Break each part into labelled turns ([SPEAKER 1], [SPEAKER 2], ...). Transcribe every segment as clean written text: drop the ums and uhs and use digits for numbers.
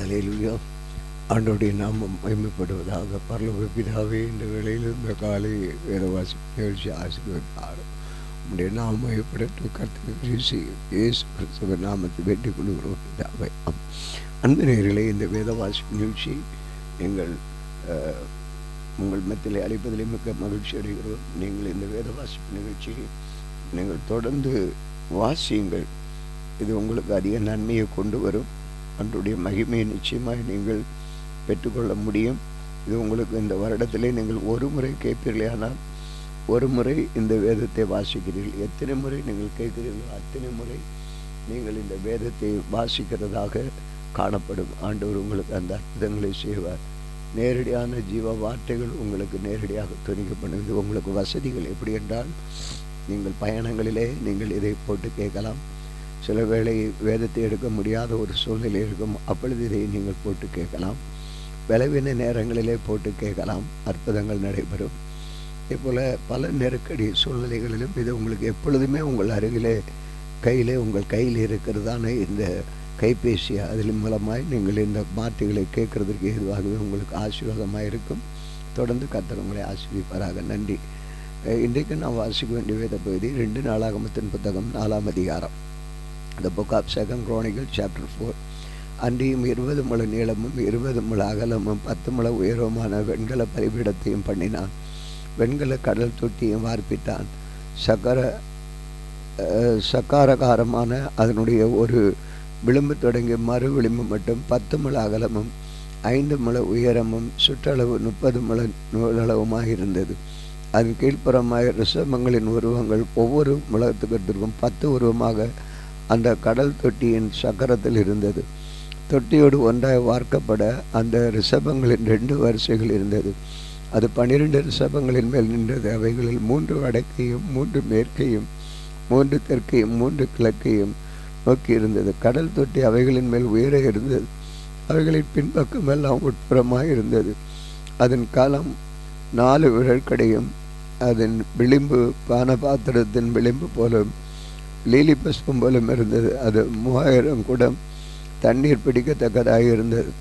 [SPEAKER 1] அல்லேலூயா. ஆண்டவருடைய நாமம் மகிமைப்படுவதாக. பரலோக பிதாவே, இந்த வேளையில் இந்த காலை வேதவாசி நிகழ்ச்சி ஆசீர்வதித்தார். உம்முடைய நாமம் மகிமைப்படட்டும். கர்த்தர் இயேசு கிறிஸ்துவின் நாமத்தை வெற்றி கொள்கிறோம் பிதாவே. அன்பு நேயர்களே, இந்த வேதவாசி நிகழ்ச்சி நீங்கள் உங்கள் மத்தியிலே அழைப்பதிலே மிக்க மகிழ்ச்சி அடைகிறோம். நீங்கள் இந்த வேதவாசிப்பு நிகழ்ச்சியை நீங்கள் தொடர்ந்து வாசியுங்கள். இது உங்களுக்கு அதிக நன்மையை கொண்டு வரும். அன்றைய மகிமையை நிச்சயமாக நீங்கள் பெற்றுக்கொள்ள முடியும். இது உங்களுக்கு இந்த வருடத்திலே நீங்கள் ஒரு முறை கேட்பீர்களே, ஆனால் ஒரு முறை இந்த வேதத்தை வாசிக்கிறீர்கள். எத்தனை முறை நீங்கள் கேட்கிறீர்களோ அத்தனை முறை நீங்கள் இந்த வேதத்தை வாசிக்கிறதாக காணப்படும். ஆண்டவர் உங்களுக்கு அந்த அற்புதங்களை செய்வார். நேரடியான ஜீவ வார்த்தைகள் உங்களுக்கு நேரடியாக துணிக்கப்படும். இது உங்களுக்கு வசதிகள் எப்படி என்றால், நீங்கள் பயணங்களிலே நீங்கள் இதை போட்டு கேட்கலாம். சில வேளை வேதத்தை எடுக்க முடியாத ஒரு சூழ்நிலை இருக்கும். அப்பொழுது இதை நீங்கள் போட்டு கேட்கலாம். பலவீன நேரங்களிலே போட்டு கேட்கலாம். அற்புதங்கள் நடைபெறும். இதுபோல் பல நெருக்கடி சூழ்நிலைகளிலும் இது உங்களுக்கு எப்பொழுதுமே உங்கள் அருகிலே உங்கள் கையில் இருக்கிறதான இந்த கைபேசி அதில் மூலமாய் நீங்கள் இந்த வார்த்தைகளை கேட்கறதுக்கு ஏதுவாகவே உங்களுக்கு ஆசீர்வாதமாக இருக்கும். தொடர்ந்து கர்த்தர் உங்களை ஆசீர்வதிப்பாராக. நன்றி. இன்றைக்கு நான் வாசிக்க வேண்டிய வேத பகுதி 2 நாளாகமத்தின் புத்தகம் 4ஆம் அதிகாரம். The book of 2 Chronicles chapter 4. அன்றியும் 20 முழ நீளமும் 20 முழ அகலமும் 10 முழ உயரமான வெண்கல பலிபீடத்தையும் பண்ணினான். வெண்கல கடல் தொட்டியும் வார்ப்பித்தான். சக்காரகாரமான அதனுடைய ஒரு விளிம்பு தொடங்கி மறு விளிம்பு மட்டும் 10 முழ அகலமும் 5 முழ உயரமும் சுற்றளவு 30 முழ நூலளவுமாக இருந்தது. அதன் கீழ்ப்புறமாக ரிஷபங்களின் உருவங்கள் ஒவ்வொரு முழத்துக்கத்திற்கும் 10 உருவமாக அந்த கடல் தொட்டியின் சக்கரத்தில் இருந்தது. தொட்டியோடு ஒன்றாய் வார்க்கப்பட அந்த ரிஷபங்களின் 2 வரிசைகள் இருந்தது. அது 12 ரிஷபங்களின் மேல் நின்றது. அவைகளில் 3 வடக்கையும் 3 மேற்கையும் 3 தெற்கையும் 3 கிழக்கையும் நோக்கி இருந்தது. கடல் தொட்டி அவைகளின் மேல் உயர இருந்தது. அவைகளின் பின்பக்கம் எல்லாம் உட்புறமாக இருந்தது. அதன் காலம் 4 விரற்கடையும் அதன் விளிம்பு பானபாத்திரத்தின் விளிம்பு போலும் லீலி புஷ்பம் போலும் இருந்தது. அது 3000 குடம் தண்ணீர் பிடிக்கத்தக்கதாக இருந்தது.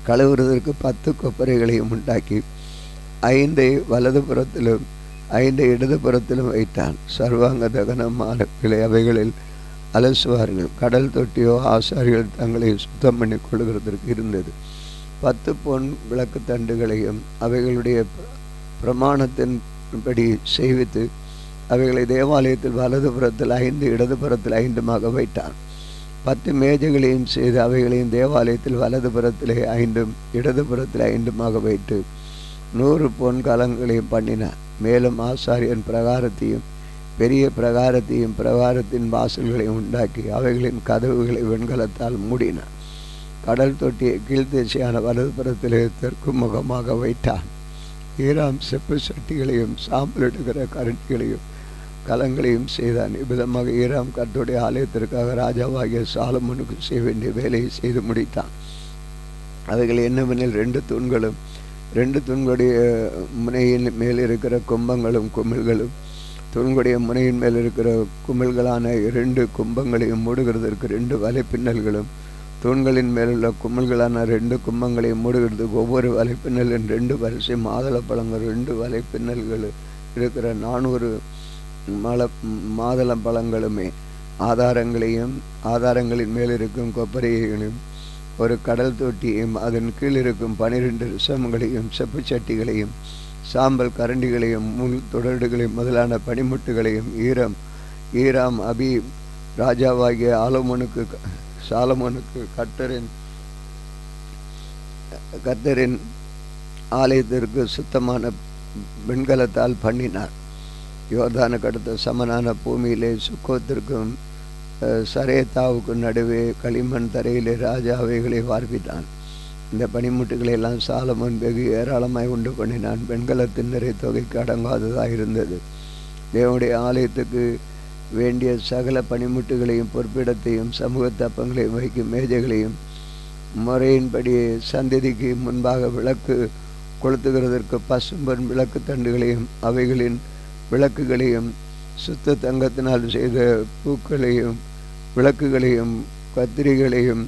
[SPEAKER 1] கழுவுறதற்கு 10 கொப்பரைகளையும் உண்டாக்கி 5 வலது புறத்திலும் 5 இடது புறத்திலும் வைத்தான். சர்வாங்க தகனமான அவைகளில் அலசுவார்கள். கடல் தொட்டியோ ஆசாரிகள் தங்களை சுத்தம் பண்ணி கொள்கிறதற்கு இருந்தது. 10 பொன் விளக்கு தண்டுகளையும் அவைகளுடைய பிரமாணத்தின்படி செய்வித்து அவைகளை தேவாலயத்தில் வலது புறத்தில் 5 இடது புறத்தில் 5 வைத்தான். 10 மேஜைகளையும் செய்து அவைகளையும் தேவாலயத்தில் வலது புறத்திலே 5 இடது புறத்தில் 5 வைத்து 100 பொன் கலங்களையும் பண்ணினான். மேலும் ஆசாரியன் பிரகாரத்தையும் பெரிய பிரகாரத்தையும் பிரகாரத்தின் வாசல்களையும் உண்டாக்கி அவைகளின் கதவுகளை வெண்கலத்தால் மூடினான். கடல் தொட்டியை கீழ்த்திசையான வலது புறத்திலே தெற்கு முகமாக வைத்தான். ஈராம் செப்பு சட்டிகளையும் சாம்பல் எடுக்கிற கரண்டிகளையும் கலங்களையும் செய்தான். இவ்விதமாக ஈராம் கர்த்தருடைய ஆலயத்திற்காக ராஜாவாகிய சாலமோனுக்கு செய்ய வேண்டிய வேலையை செய்து முடித்தான். அவைகள் என்னவெனில் 2 தூண்களும் 2 தூண்களுடைய முனையின் மேல் இருக்கிற கும்பங்களும் குமிழ்களும், தூண்களுடைய முனையின் மேல் இருக்கிற குமிழ்களான 2 கும்பங்களையும் மூடுகிறதற்கு 2 வலைப்பின்னல்களும், தூண்களின் மேலுள்ள குமிழ்களான 2 கும்பங்களையும் மூடுகிறதுக்கு ஒவ்வொரு வலைப்பின்னலின் 2 வரிசை மாதுளை பழங்கள் 2 வலைப்பின்னல்கள் இருக்கிற 400 மாதுளம் பழங்களுமே. ஆதாரங்களின் மேல் இருக்கும் கொப்பரைகளையும் ஒரு கடல் தொட்டியையும் அதன் கீழ் இருக்கும் 12 ரிஷபங்களையும் செப்பு சட்டிகளையும் சாம்பல் கரண்டிகளையும் முள் தொடர்களையும் முதலான பனிமுட்டுகளையும் ஈராம் அபி ராஜாவாகிய சாலமோனுக்கு கர்த்தரின் ஆலயத்திற்கு சுத்தமான வெண்கலத்தால் பண்ணினார். யோர்தானுக்கு அடுத்த சமனான பூமியிலே சுக்கோத்திற்கும் சரேத்தாவுக்கும் நடுவே களிமண் தரையிலே ராஜா அவைகளை வார்ப்பித்தான். இந்த பனிமுட்டுகளை எல்லாம் சாலமோன் வெகு ஏராளமாய் உண்டு பண்ணினான். வெண்கலத்தின் நிறை தொகைக்கு அடங்காததாக இருந்தது. தேவனுடைய ஆலயத்துக்கு வேண்டிய சகல பனிமுட்டுகளையும் பொற்பிடத்தையும் சமூக தப்பங்களையும் வைக்கும் மேஜைகளையும் முறையின்படி சந்ததிக்கு முன்பாக விளக்கு கொளுத்துகிறதற்கு பசும்பொன் விளக்கு தண்டுகளையும் அவைகளின் விளக்குகளையும் சுத்த தங்கத்தினால் செய்த பூக்களையும் விளக்குகளையும் கத்திரிகளையும்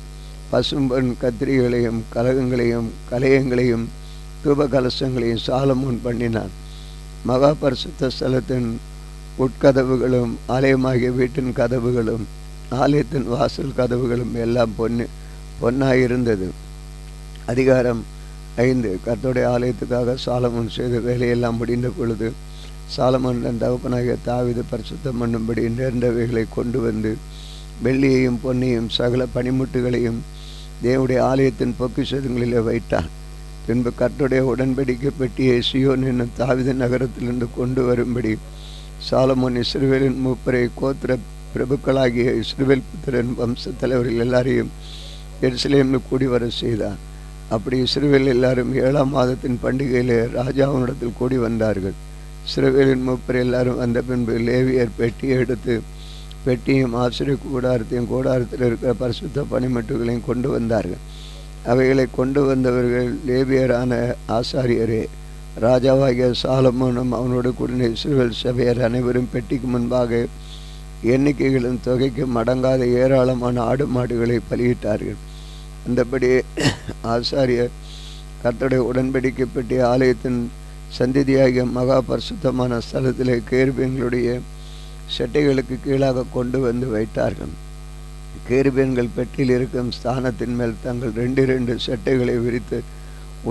[SPEAKER 1] பசும்பொன் கத்திரிகளையும் கலகங்களையும் கலயங்களையும் தூப கலசங்களையும் சாலமோன் பண்ணினான். மகா பரிசுத்த ஸ்தலத்தின் உட்கதவுகளும் ஆலயமாகிய வீட்டின் கதவுகளும் ஆலயத்தின் வாசல் கதவுகளும் எல்லாம் பொன்னாயிருந்தது. அதிகாரம் 5. கர்த்தருடைய ஆலயத்துக்காக சாலமோன் செய்த வேலையெல்லாம் முடிந்த பொழுது சாலமோன் தன் தகப்பனாகிய தாவீது பரிசுத்தம் பண்ணும்படி நேர்ந்தவைகளை கொண்டு வந்து வெள்ளியையும் பொன்னையும் சகல பனிமுட்டுகளையும் தேவனுடைய ஆலயத்தின் பொக்கிஷங்களிலே வைத்தான். பின்பு கர்த்தருடைய உடன்படிக்கை பெட்டியை சீயோன் என்னும் தாவீது நகரத்திலிருந்து கொண்டு வரும்படி சாலமோன் இஸ்ரவேலின் மூப்பரை கோத்திர பிரபுக்களாகிய இஸ்ரவேல் புத்திரன் வம்ச தலைவர்கள் எல்லாரையும் எருசலேமில் கூடி வர செய்தார். அப்படி இஸ்ரவேல் எல்லாரும் 7ஆம் மாதத்தின் பண்டிகையிலே ராஜாவினிடத்தில் கூடி வந்தார்கள். இஸ்ரவேலின் மூப்பர் எல்லாரும் வந்த பின்பு லேவியர் பெட்டியை எடுத்து பெட்டியும் ஆசிரிய கூடாரத்தையும் கூடாரத்தில் இருக்கிற பரிசுத்த பனிமட்டுகளையும் கொண்டு வந்தார்கள். அவைகளை கொண்டு வந்தவர்கள் லேவியரான ஆசாரியரே. ராஜாவாகிய சாலமோனும் அவனோடு கூடின இஸ்ரவேல் சபையர் அனைவரும் பெட்டிக்கு முன்பாக எண்ணிக்கைகளும் தொகைக்கும் அடங்காத ஏராளமான ஆடு மாடுகளை பலியிட்டார்கள். அந்தபடி ஆசாரியர் கர்த்தருடைய உடன்படிக்கை பெட்டிய ஆலயத்தின் சந்திதியாகிய மகா பரிசுத்தமான ஸ்தலத்திலே கேருபீன்களுடைய செட்டைகளுக்கு கீழாக கொண்டு வந்து வைத்தார்கள். கேருபீன்கள் பெட்டியில் இருக்கும் ஸ்தானத்தின் மேல் தங்கள் 2 செட்டைகளை விரித்து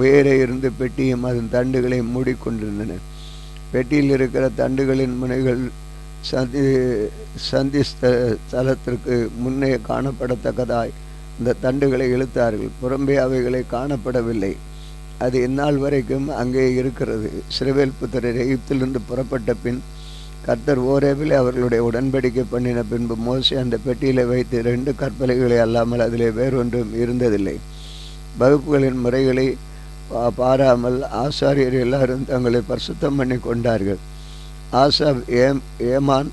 [SPEAKER 1] உயர இருந்து பெட்டியும் அதன் தண்டுகளை மூடிக்கொண்டிருந்தன. பெட்டியில் இருக்கிற தண்டுகளின் முனைகள் சந்தி ஸ்தலத்திற்கு முன்னே காணப்படத்தக்கதாய் இந்த தண்டுகளை இழுத்தார்கள். புறம்பே அவைகளை காணப்படவில்லை. அது இந்நாள் வரைக்கும் அங்கே இருக்கிறது. இஸ்ரவேல் புத்திரர் எகிப்திலிருந்து புறப்பட்ட பின் கர்த்தர் ஓரேபில் அவர்களுடைய உடன்படிக்கை பண்ணின பின்பு மோசே அந்த பெட்டியிலே வைத்து 2 கற்பலைகளை அல்லாமல் அதிலே வேறொன்றும் இருந்ததில்லை. வகுப்புகளின் முறைகளை பாராமல் ஆசாரியர் எல்லாரும் தங்களை பரிசுத்தம் பண்ணி கொண்டார்கள். ஆசாப் ஏமான்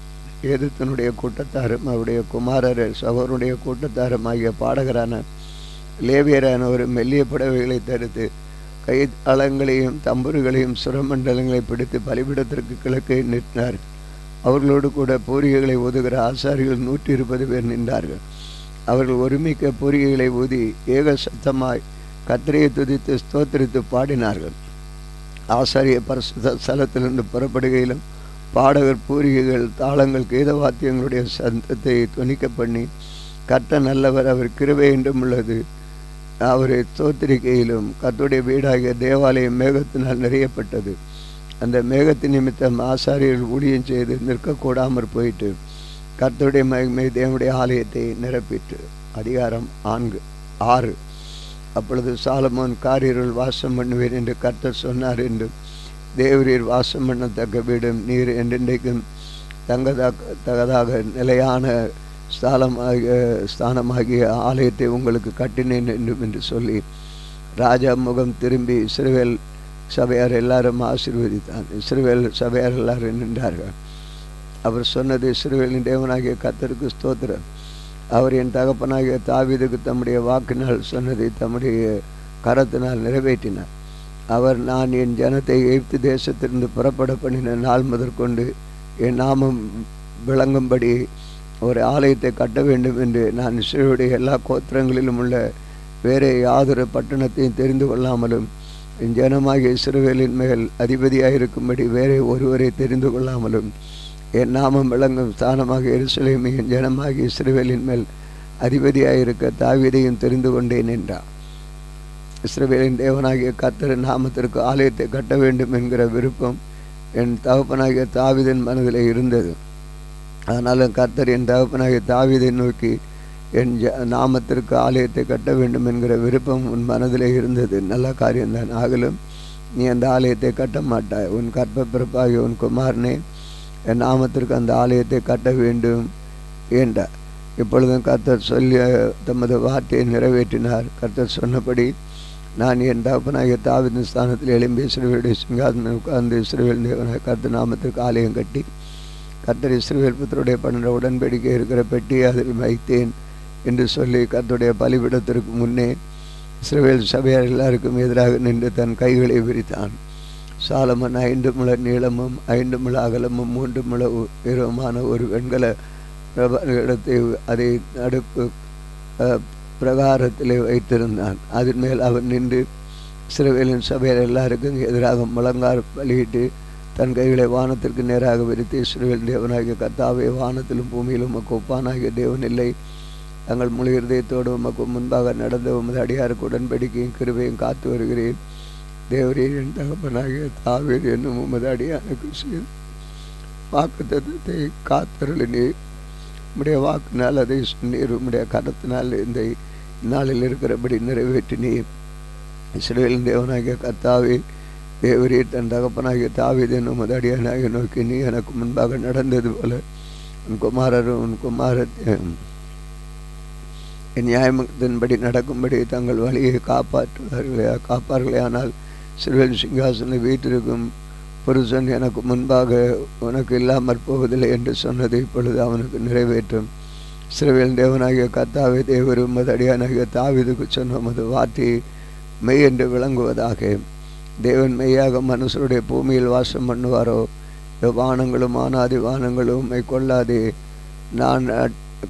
[SPEAKER 1] ஏதுத்தனுடைய கூட்டத்தாரும் அவருடைய குமாரர் சகோதரனுடைய கூட்டத்தாரும் ஆகிய பாடகரான லேவியரான ஒரு மெல்லிய புடவைகளை தடுத்து கைத்தாளங்களையும் தம்புருகளையும் சுரமண்டலங்களை பிடித்து பலிபிடத்திற்கு கிழக்கே நின்றார். அவர்களோடு கூட பூரிகைகளை ஊதுகிற ஆசாரிகள் 120 பேர் நின்றார்கள். அவர்கள் ஒருமிக்க பூரிகைகளை ஊதி ஏக சத்தமாய் கர்த்தரை துதித்து ஸ்தோத்திரித்து பாடினார்கள். ஆசாரிய பரிசுத்த ஸ்தலத்திலிருந்து புறப்படுகையிலும் பாடகர் பூரிகைகள் தாளங்கள் கீதவாத்தியங்களுடைய சத்தத்தை துணிக்க பண்ணி கர்த்தர் நல்லவர், அவர் கிருபை என்றும் உள்ளது, அவரை ஸ்தோத்திரிக்கையிலும் கர்த்தருடைய வீடாகிய தேவாலயம் மேகத்தினால் நிறையப்பட்டது. அந்த மேகத்தின் நிமித்தம் ஆசாரியர்கள் ஊழியம் செய்து நிற்கக்கூடாமற் போயிட்டு கர்த்தருடைய மகிமை தேவனுடைய ஆலயத்தை நிரப்பிட்டு. அதிகாரம் 6. அப்பொழுது சாலமோன் காரியர்கள் வாசம் பண்ணுவேன் என்று கர்த்தர் சொன்னார் என்றும் தேவரீர் வாசம் பண்ணத்தக்க வீடும் நீர் என்றென்றைக்கும் தகதாக நிலையான ஸ்தானமாகிய ஆலயத்தை உங்களுக்கு கட்டினேன் என்று சொல்லி ராஜா முகம் திரும்பி இஸ்ரவேல் சபையார் எல்லாரும் ஆசீர்வதித்தான். இஸ்ரவேல் சபையார் எல்லாரும் நின்றார்கள். அவர் சொன்னது, இஸ்ரவேலின் தேவனாகிய கர்த்தருக்கு ஸ்தோத்திரம். அவர் என் தகப்பனாகிய தாவீதுக்கு தம்முடைய வாக்கினால் சொன்னதை தம்முடைய கரத்தினால் நிறைவேற்றினார். அவர் நான் என் ஜனத்தை எகிப்து தேசத்திலிருந்து புறப்பட பண்ணின நாள் முதற்கொண்டு என் நாமம் விளங்கும்படி ஒரு ஆலயத்தை கட்ட வேண்டும் என்று நான் இஸ்ரவேலுடைய எல்லா கோத்திரங்களிலும் உள்ள வேறு யாதொரு பட்டணத்தையும் தெரிந்து கொள்ளாமலும் என் ஜனமாகிய இஸ்ரவேலின் மேல் அதிபதியாயிருக்கும்படி வேறே ஒருவரை தெரிந்து கொள்ளாமலும் என் நாமம் விளங்கும் ஸ்தானமாக எருசலேமை என் ஜனமாகிய இஸ்ரவேலின் மேல் அதிபதியாயிருக்க தாவீதையும் தெரிந்து கொண்டேன் என்றார். இஸ்ரவேலின் தேவனாகிய கர்த்தரின் நாமத்திற்கு ஆலயத்தை கட்ட வேண்டும் என்கிற விருப்பம் என் தகப்பனாகிய தாவீதின் மனதில் இருந்தது. அதனாலும் கர்த்தர் என் தகப்பனாகிய தாவீதை நோக்கி என் நாமத்திற்கு ஆலயத்தை கட்ட வேண்டும் என்கிற விருப்பம் உன் மனதில் இருந்தது, நல்ல காரியம்தான். ஆகலும் நீ அந்த ஆலயத்தை கட்ட மாட்டாய். உன் கற்ப பிறப்பாகிய உன் குமாரனே என் நாமத்திற்கு அந்த ஆலயத்தை கட்ட வேண்டும் என்றார். இப்பொழுதும் கர்த்தர் சொல்லி தமது வார்த்தையை நிறைவேற்றினார். கர்த்தர் சொன்னபடி நான் என் தகப்பனாகிய தாவீதின் ஸ்தானத்தில் எழும்பி இஸ்ரவேலுடைய சிங்காசனம் உட்கார்ந்து இஸ்ரவேல் தேவனாகிய கர்த்தர் நாமத்திற்கு ஆலயம் கட்டி கர்த்தர் இஸ்ரவேல் புத்தருடைய பண்ணுற உடன்படிக்கை இருக்கிற பெட்டியை அதில் வைத்தேன் என்று சொல்லி கர்த்தருடைய பலிபீடத்திற்கு முன்னே இஸ்ரவேல் சபையார் எல்லாருக்கும் எதிராக நின்று தன் கைகளை விரித்தான். சாலமன் 5 முழ நீளமும் 5 முழ அகலமும் 3 முழ உயரமான ஒரு வெண்கல இடத்தை அதை நடுப்பு பிரகாரத்திலே வைத்திருந்தான். அதன் மேல் அவன் நின்று இஸ்ரவேலின் சபையில் எல்லாருக்கும் எதிராக முழங்கால் பலியிட்டு தன் கைகளை வானத்திற்கு நேராக விரித்து, இஸ்ரவேல் தேவனாகிய கர்த்தாவே, வானத்திலும் பூமியிலும் உமக்கு ஒப்பானாகிய தேவன் இல்லை. தங்கள் முழு இருதயத்தோடு உமக்கு முன்பாக நடந்த உமது அடியாருக்கு உடன்படிக்கையும் கிருபையும் காத்து வருகிறேன். தேவரீர் என் தகப்பனாகிய தாவீது என்னும் உமது அடியானுக்கு செய்து வாக்குத்தத்தத்தை காத்தருளினீர். உம்முடைய வாக்கினால் அதை சொன்னீர். உம்முடைய கரத்தினால் இந்த நாளில் இருக்கிறபடி நிறைவேற்றினீர். இஸ்ரவேலின் தேவனாகிய கர்த்தாவே, தேவரீர் தன் தகப்பனாகிய தாவீது என்னும் உமது அடியானாகிய நோக்கி நீ எனக்கு முன்பாக நடந்தது போல உன் குமாரரும் உன் குமாரத்தையும் என் நியாயத்தின்படி நடக்கும்படி தங்கள் வழியை காப்பார்களே. ஆனால் இஸ்ரவேல் சிங்காசனை வீட்டிற்கும் புருஷன் எனக்கு முன்பாக உனக்கு இல்லாமற் போவதில்லை என்று சொன்னது இப்பொழுது அவனுக்கு நிறைவேற்றும். இஸ்ரவேல் தேவனாகிய கர்த்தாவே, தேவர் உமது அடியானாகிய தாவீதுக்கு சொன்ன உமது வார்த்தையை மெய் என்று விளங்குவதாக. தேவன் மெய்யாக மனுஷருடைய பூமியில் வாசம் பண்ணுவாரோ? வானங்களும் ஆனாதி வானங்களும் உம்மை கொள்ளாதே. நான்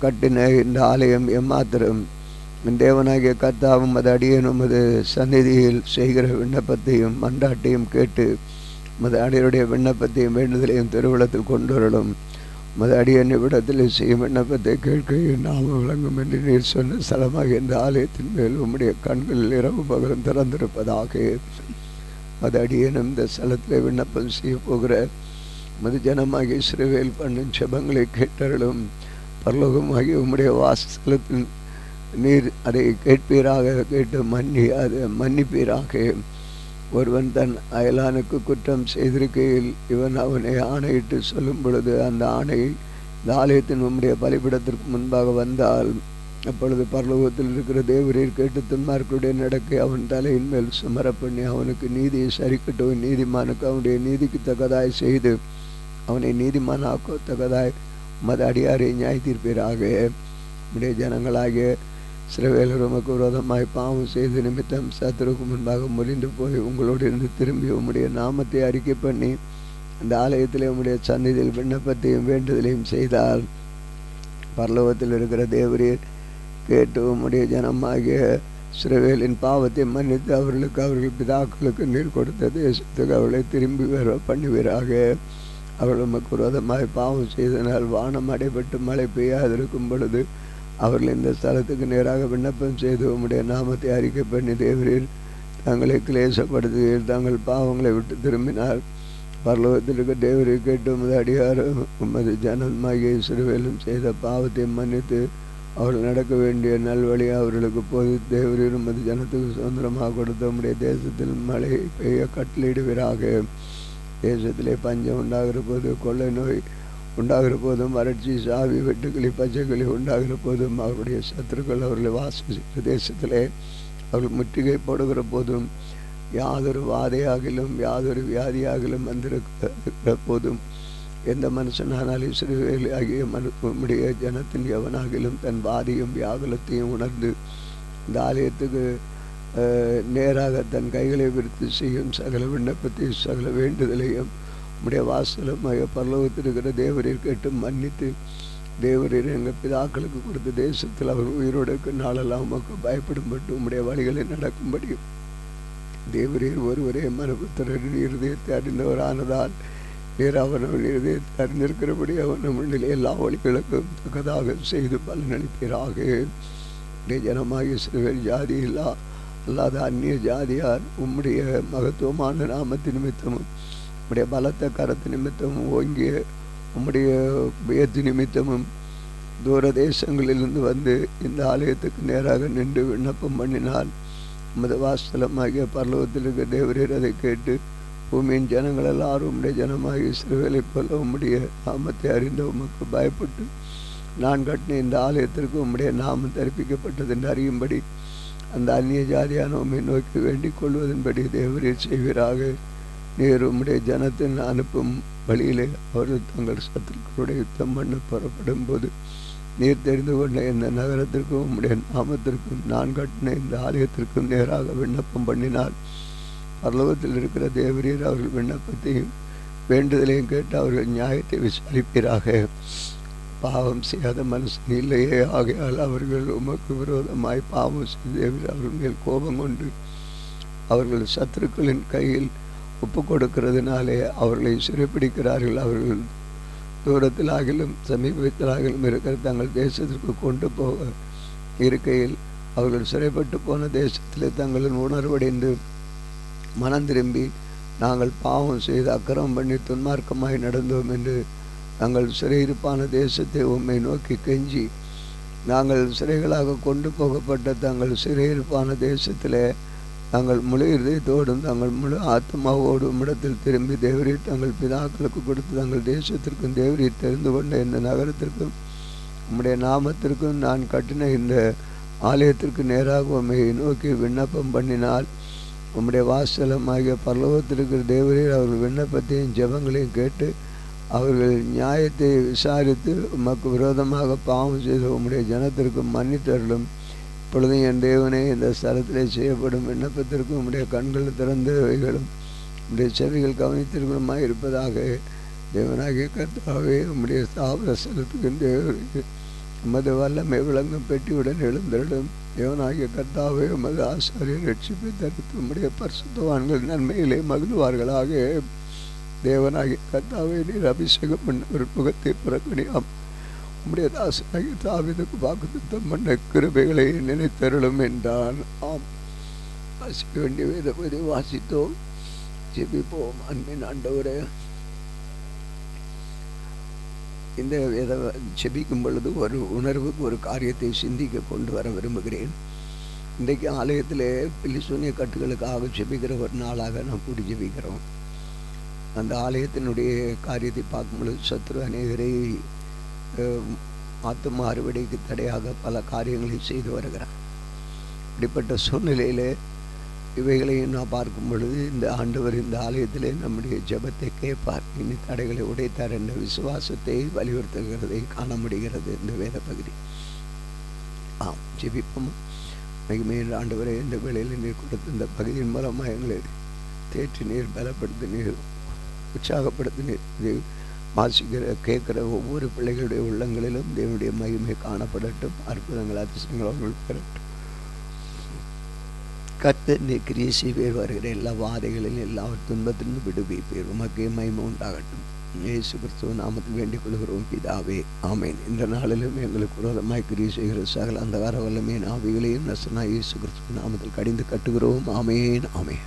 [SPEAKER 1] கட்டின இந்த ஆலயம் எம்மாத்திரம்? என் தேவனாகிய கர்த்தாவும் அது அடியேனும் அது சந்நிதியில் செய்கிற விண்ணப்பத்தையும் மன்றாட்டையும் கேட்டு மது அடியருடைய விண்ணப்பத்தையும் வேண்டுதலையும் திருவிழத்தில் கொண்டு வரலும். மது அடியன் இவ்விடத்தில் செய்யும் விண்ணப்பத்தை கேட்க நாம விளங்கும் என்று நீர் சொன்ன ஸ்தலமாக இந்த ஆலயத்தின் மேல் உம்முடைய கண்களில் இரவு பகலும் திறந்திருப்பதாக. மது அடியனும் இந்த ஸ்தலத்தில் விண்ணப்பம் செய்ய போகிற மது ஜனமாகிய இஸ்ரவேல் பண்ணும் செபங்களை கேட்டருளும். பரலோகமாகிய உம்முடைய வாசஸ்தலத்தின் நீர் அதை கேட்பீராக, கேட்டு மன்னிப்பீராக. ஒருவன் தன் அயலானுக்கு குற்றம் செய்திருக்கையில் இவன் அவனை ஆணையிட்டு சொல்லும் பொழுது அந்த ஆணை இந்த ஆலயத்தின் உம்முடைய பலிபிடத்திற்கு முன்பாக வந்தால், அப்பொழுது பரலோகத்தில் இருக்கிற தேவரீர் கேட்டு துன்மார்களுடைய நடக்கை அவன் தலையின் மேல் சுமர பண்ணி அவனுக்கு நீதியை சரிக்கட்டும். நீதிமானுக்கு அவனுடைய நீதிக்கு தக்கதாய் செய்து அவனை நீதிமானாக்க தக்கதாய் மத அடியாரை நியாய தீர்ப்பீராக. உம்முடைய ஜனங்களாகிய இஸ்ரவேலர் உமக்கு விரோதமாய் பாவம் செய்து நிமித்தம் சத்துருக்கு முன்பாக முறிந்து போய் உங்களோடு இருந்து திரும்பி உம்முடைய நாமத்தை அறிக்கை பண்ணி அந்த ஆலயத்திலே உம்முடைய சந்நிதியில் விண்ணப்பத்தையும் வேண்டுதலையும் செய்தால், பரலோகத்தில் இருக்கிற தேவரீர் கேட்டு உம்முடைய ஜனமாகிய இஸ்ரவேலின் பாவத்தை மன்னித்து அவர்கள் பிதாக்களுக்கு நீர் கொடுத்த தேசத்துக்கு அவளை திரும்பி வர பண்ணுவீராக. அவர்கள் உமக்கு விரோதமாய் பாவம் செய்தனால் வானம் அடைபட்டு மழை பெய்யாதிருக்கும் பொழுது அவர்கள் இந்த ஸ்தலத்துக்கு நேராக விண்ணப்பம் செய்து உம்முடைய நாமத்தை அறிக்கை பண்ணி தேவரீர் தங்களை கிளேசப்படுத்துவீர். தங்கள் பாவங்களை விட்டு திரும்பினார். பரலோகத்தில் இருக்க தேவரீர் கேட்டு உமது அடியாரும் உமது ஜனமாகிய இஸ்ரவேலும் செய்த பாவத்தை மன்னித்து அவர்கள் நடக்க வேண்டிய நல்வழி அவர்களுக்கு போது தேவரீர் உமது ஜனத்துக்கு சுதந்திரமாக கொடுத்த உம்முடைய தேசத்தில் மழை பெய்ய கட்டளையிடுவீராக. தேசத்திலே பஞ்சம் உண்டாகிற போது, கொள்ளை நோய் உண்டாகிற போதும், வறட்சி, சாவி, வெட்டுக்கிளி, பச்சைக்கிளி உண்டாகிற போதும், அவருடைய சத்துருக்கள் அவர்களை வாசிக்கிற தேசத்திலே அவர்கள் முற்றுகை போடுகிற போதும், யாதொரு வாதையாகிலும் யாதொரு வியாதியாகிலும் வந்திருக்கிற போதும், எந்த மனுஷனானால் இஸ்ரவேல் ஆகிய உம்முடைய ஜனத்தின் எவனாகிலும் தன் வாதியும் வியாகுலத்தையும் உணர்ந்து இந்த ஆலயத்துக்கு நேராக தன் கைகளை விரித்து செய்யும் சகல விண்ணப்பத்தையும் சகல வேண்டுதலையும் உம்முடைய வாசலமாக பரலோகத்தில் இருக்கிற தேவரீர் கேட்டு மன்னித்து, தேவரீர் எங்கள் பிதாக்களுக்கு கொடுத்த தேசத்தில் அவர் உயிரோடு நாளெல்லாம் உமக்கு பயப்படும்பட்டு உம்முடைய வழிகளை நடக்கும்படி தேவரீர் ஒருவரே மனுபுத்திரரின் இருதயத்தை அறிந்தவரானதால் நீர் அவனவன் இருதயத்தை அறிந்திருக்கிறபடி அவன் நம்முடைய எல்லா வழிகளுக்கும் தக்கதாக செய்து பலனளிப்பீராக. ஜனமாகிய இஸ்ரவேல் ஜாதி அல்லாத அந்நிய ஜாதியார் உம்முடைய மகத்துவமான நாமத்து நிமித்தமும் உம்முடைய பலத்த கரத்து நிமித்தமும் ஓங்கிய உம்முடைய வியத்து நிமித்தமும் தூர தேசங்களிலிருந்து வந்து இந்த ஆலயத்துக்கு நேராக நின்று விண்ணப்பம் பண்ணினால் உமது வாசலமாகிய பரலோகத்தில் இருக்கிற தேவரீர் அதை கேட்டு பூமியின் ஜனங்கள் எல்லாரும் உம்முடைய ஜனமாகிய இஸ்ரவேலை போல உம்முடைய நாமத்தை அறிந்த உமக்கு பயப்பட்டு நான் கட்டின இந்த ஆலயத்திற்கு உம்முடைய நாமம் தரிப்பிக்கப்பட்டது என்று அறியும்படி அந்த அந்நிய ஜாதியான உம்மை நோக்கி வேண்டிக் கொள்வதன்படி தேவரீர் செய்வீராக. நீர் உம்முடைய ஜனத்தின் அனுப்பும் வழியிலே அவர்கள் தங்கள் சத்துருக்களுடைய யுத்தம் பண்ண புறப்படும் போது நீர் தெரிந்து கொண்ட இந்த நகரத்திற்கும் உம்முடைய நாமத்திற்கும் நான் கட்டின இந்த ஆலயத்திற்கும் நேராக விண்ணப்பம் பண்ணினால் பரலோகத்தில் இருக்கிற தேவரீர் அவர்கள் விண்ணப்பத்தையும் வேண்டுதலையும் கேட்டு அவர்கள் நியாயத்தை விசாரிப்பீராக. பாவம் செய்யாத மனுஷன் இல்லையே. ஆகையால் அவர்கள் உமக்கு விரோதமாய் பாவம் செய்து அவர்கள் மேல் கோபம் கொண்டு அவர்கள் சத்துருக்களின் கையில் ஒப்பு கொடுக்கிறதுனாலே அவர்களை சிறைப்பிடிக்கிறார்கள். அவர்கள் தூரத்திலாகிலும் சமீபத்திலாகிலும் இருக்கிற தங்கள் தேசத்திற்கு கொண்டு போக இருக்கையில் அவர்கள் சிறைப்பட்டு போன தேசத்தில் தங்களின் உணர்வடைந்து மனம் திரும்பி நாங்கள் பாவம் செய்து அக்கிரமம் பண்ணி துன்மார்க்கமாய் நடந்தோம் என்று நாங்கள் சிறையிருப்பான தேசத்தை உம்மை நோக்கி கெஞ்சி நாங்கள் சிறைகளாக கொண்டு போகப்பட்ட தங்கள் சிறையிருப்பான தேசத்தில் தாங்கள் முழு இதயத்தோடும் தங்கள் முழு ஆத்மாவோடும் இடத்தில் திரும்பி தேவரீர் தங்கள் பிதாக்களுக்கு கொடுத்து தங்கள் தேசத்திற்கும் தேவரீர் தெரிந்து கொண்ட இந்த நகரத்திற்கும் உம்முடைய நாமத்திற்கும் நான் கட்டின இந்த ஆலயத்திற்கு நேராக உம்மை நோக்கி விண்ணப்பம் பண்ணினால் உம்முடைய வாசலமாகிய பரலோகத்திற்கிற தேவரீர் அவர்கள் விண்ணப்பத்தையும் ஜெபங்களையும் கேட்டு அவர்கள் நியாயத்தை விசாரித்து உமக்கு விரோதமாக பாவம் செய்த உம்முடைய ஜனத்திற்கு மன்னித்தருளும். இப்பொழுதும் என் தேவனே, இந்த ஸ்தலத்திலே செய்யப்படும் விண்ணப்பத்திற்கும் உம்முடைய கண்கள் திறந்தவைகளும் உம்முடைய செவிகள் கவனித்திற்குமாய் இருப்பதாக. தேவனாகிய கர்த்தாவே, உம்முடைய ஸ்தாபன ஸ்தலத்துக்கு தேவரே உமது வல்லமை விளங்கும் பெட்டியுடன் எழுந்தருளும். தேவனாகிய கர்த்தாவே, உமது ஆசாரியர் ரட்சிப்பை தடுத்து உம்முடைய பரிசுத்தவான்கள் நன்மையிலே மகிழ்வார்களாக. தேவனாகிய கர்த்தாவே, நீர் அபிஷேகம் பண்ண ஒரு முகத்தை புறக்கணியாம் உம்முடைய தாசனாகிய தாவீதுக்கு வாக்குத்தத்தம் பண்ண கிருபைகளை நினைத்தருளும் என்றான். ஆம், வாசிக்க வேண்டிய வேதபதி வாசித்தோம். ஜெபிப்போம். அன்பின் ஆண்டவரே, இந்த வேத ஜெபிக்கும் பொழுது ஒரு உணர்வுக்கு ஒரு காரியத்தை சிந்திக்க கொண்டு வர விரும்புகிறேன். இன்றைக்கு ஆலயத்திலே பிலிசூனிய கட்டுகளுக்காக ஜெபிக்கிற ஒரு நாளாக நாம் கூடி ஜெபிக்கிறோம். அந்த ஆலயத்தினுடைய காரியத்தை பார்க்கும் பொழுது சத்ரு அநேகரை ஆத்தும அறுவடைக்கு தடையாக பல காரியங்களை செய்து வருகிறார். இப்படிப்பட்ட சூழ்நிலையில் இவைகளையும் நான் பார்க்கும் பொழுது இந்த ஆண்டவர் இந்த ஆலயத்திலே நம்முடைய ஜெபத்தை கேட்பார், இனி தடைகளை உடைத்தார் என்ற விசுவாசத்தை வலியுறுத்துகிறதை காண முடிகிறது இந்த வேத பகுதி. ஆம், ஜெபிப்போம். மிகமேல் ஆண்டவரை இந்த வேளையில் நீர் கொடுத்த இந்த பகுதியின் மூலமாக எங்களை தேற்றி நீர் பலப்படுத்தினீர், உற்சாகப்படுத்தினீர். இது வாசிக்கிற கேட்குற ஒவ்வொரு பிள்ளைகளுடைய உள்ளங்களிலும் தேவனுடைய மகிமை காணப்படட்டும். அற்புதங்கள் அதிசயங்கள் அவர்கள் பெறட்டும். கர்த்தர் நீர் கிரியை செய்வீர். வருகிற எல்லா வாதைகளிலும் எல்லா துன்பத்திலிருந்து விடுவிப்பீர். உமக்கே மகிமை உண்டாகட்டும். இயேசு கிறிஸ்துவ நாமத்தில் வேண்டிக் கொள்கிறோம் பிதாவே, ஆமேன். இந்த நாளிலும் எங்களுக்கு விரோதமாய் கிரியை செய்கிற சகல அந்தகார வல்லமையின் ஆவிகளையும் நசனா இயேசு கிறிஸ்துவ நாமத்தில் கடிந்து கட்டுகிறோம். ஆமேன், ஆமேன்.